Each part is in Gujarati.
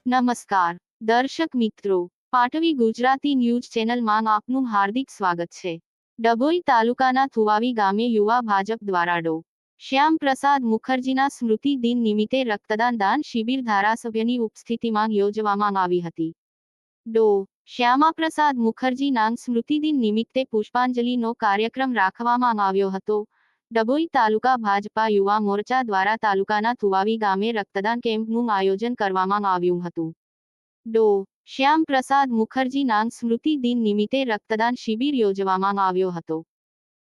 નમસ્કાર દર્શક મિત્રો, પાટવી ગુજરાતી ન્યૂઝ ચેનલમાં આપનું હાર્દિક સ્વાગત છે। ડભોઈ તાલુકાના થુવાવી ગામે યુવા ભાજપ દ્વારા ડો. શ્યામ પ્રસાદ મુખર્જીના સ્મૃતિ દિન નિમિત્તે રક્તદાન દાન શિબિર ધારાસભ્યની ઉપસ્થિતિમાં યોજવામાં આવી હતી। ડો. શ્યામાપ્રસાદ મુખર્જીના સ્મૃતિદિન નિમિત્તે પુષ્પાંજલિનો કાર્યક્રમ રાખવામાં આવ્યો હતો। ડભોઈ તાલુકા ભાજપા યુવા મોરચા દ્વારા તાલુકાના થુવાવી ગામે રક્તદાન કેમ્પનું આયોજન કરવામાં આવ્યું હતું। ડો. શ્યામ પ્રસાદ મુખર્જીના સ્મૃતિ દિન નિમિત્તે રક્તદાન શિબિર યોજવામાં આવ્યો હતો,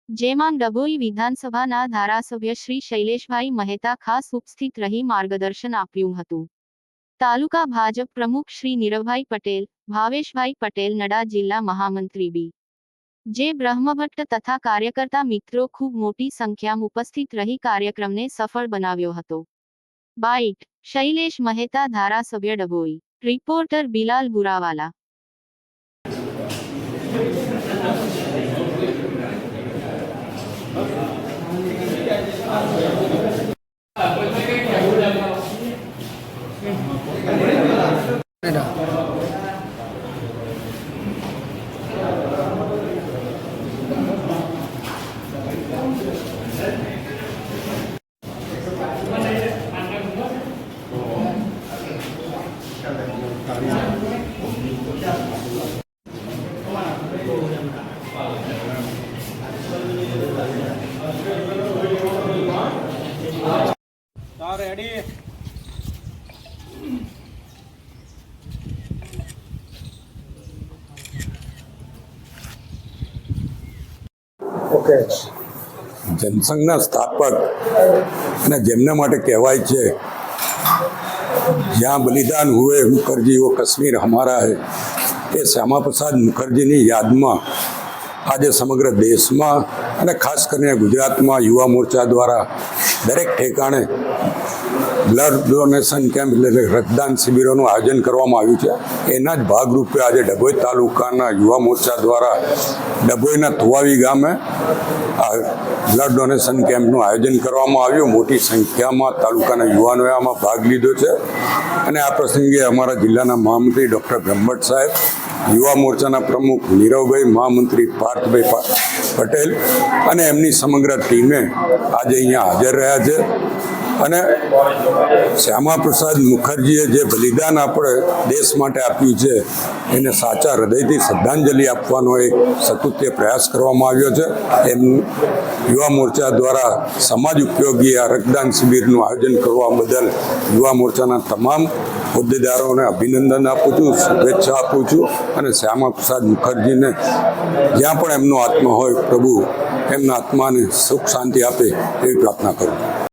જેમાં ડભોઈ વિધાનસભાના ધારાસભ્ય શ્રી શૈલેષભાઈ મહેતા ખાસ ઉપસ્થિત રહી માર્ગદર્શન આપ્યું હતું। તાલુકા ભાજપ પ્રમુખ શ્રી નીરવભાઈ પટેલ, ભાવેશભાઈ પટેલ નડા, જિલ્લા મહામંત્રી બી. જે. બ્રહ્મભટ્ટ તથા કાર્યકર્તા મિત્રો ખૂબ મોટી સંખ્યામાં ઉપસ્થિત રહી કાર્યક્રમને સફળ બનાવ્યો હતો। બાઇટ શૈલેષ મહેતા, ધારાસભ્ય Dabhoi. Reporter Bilal Burawala. Ready okay. જનસંઘના સ્થાપક અને જેમના માટે કહેવાય છે જ્યાં બલિદાન હુએ મુખર્જી વો કશ્મીર હમારા હૈ, એ શ્યામા પ્રસાદ મુખર્જીની યાદમાં આજે સમગ્ર દેશમાં અને ખાસ કરીને ગુજરાતમાં યુવા મોરચા દ્વારા દરેક ઠેકાણે બ્લડ ડોનેશન કેમ્પ એટલે રક્તદાન શિબિરોનું આયોજન કરવામાં આવ્યું છે। એના જ ભાગરૂપે આજે ડભોઈ તાલુકાના યુવા મોરચા દ્વારા ડભોઈના થુવાવી ગામે આ બ્લડ ડોનેશન કેમ્પનું આયોજન કરવામાં આવ્યું। મોટી સંખ્યામાં તાલુકાના યુવાનોએ આમાં ભાગ લીધો છે અને આ પ્રસંગે અમારા જિલ્લાના મહામંત્રી ડૉક્ટર બ્રહ્મભટ્ટ સાહેબ, યુવા મોરચાના પ્રમુખ નીરવભાઈ, મહામંત્રી પાર્થભાઈ પટેલ અને એમની સમગ્ર ટીમે આજે અહીંયા હાજર રહ્યા છે અને શ્યામા પ્રસાદ મુખર્જીએ જે બલિદાન આપણે દેશ માટે આપ્યું છે એને સાચા હૃદયથી શ્રદ્ધાંજલિ આપવાનો એક સતુત્ય પ્રયાસ કરવામાં આવ્યો છે। એમ યુવા મોરચા દ્વારા સમાજ ઉપયોગી આ રક્તદાન શિબિરનું આયોજન કરવા બદલ યુવા મોરચાના તમામ હોદ્દેદારોને અભિનંદન આપું છું, શુભેચ્છા આપું છું અને શ્યામા પ્રસાદ મુખર્જીને જ્યાં પણ એમનો આત્મા હોય, પ્રભુ એમના આત્માને સુખ શાંતિ આપે એવી પ્રાર્થના કરું છું।